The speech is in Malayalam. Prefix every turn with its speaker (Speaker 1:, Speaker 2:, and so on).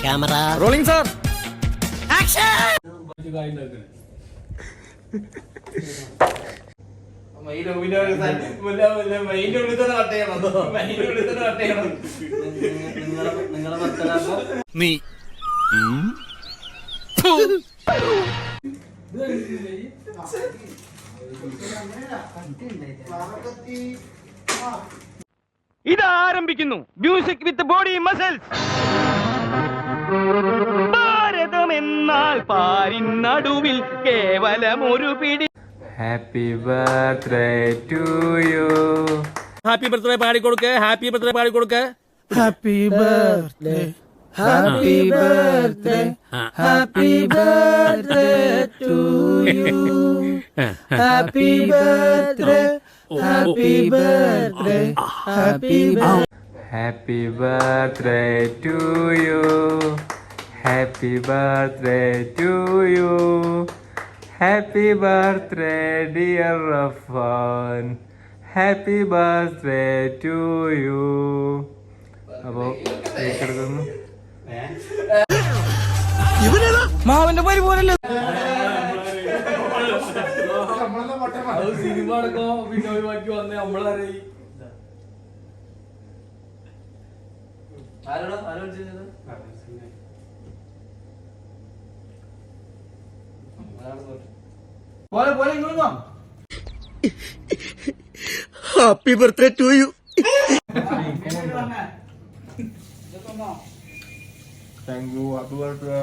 Speaker 1: Camera rolling sir action. നീ
Speaker 2: ഇതാരംഭിക്കുന്നു music with body muscles. Bharatham എന്നാൽ പാരിൻ നടുവിൽ കേവലം ഒരു പിടി.
Speaker 3: Happy birthday to you.
Speaker 1: Happy birthday പാടിക്കൊടുക്ക. ഹാപ്പി ബർത്ത്ഡേ പാടിക്കൊടുക്ക.
Speaker 4: Happy birthday happy birthday happy birthday to you. Happy birthday happy birthday happy
Speaker 3: happy birthday to you. Happy birthday to you. Happy birthday dear Rafan. Happy birthday to you. അപ്പോ കേക്കെടുക്കുന്നു.
Speaker 4: മാവന്റെ പരി പോലല്ലേ
Speaker 3: സിനിമ അടക്കോ പിന്നെ ഒഴിവാക്കി വന്ന് നമ്മളറിയി.
Speaker 1: Happy birthday to you.
Speaker 3: Thank you. Happy birthday.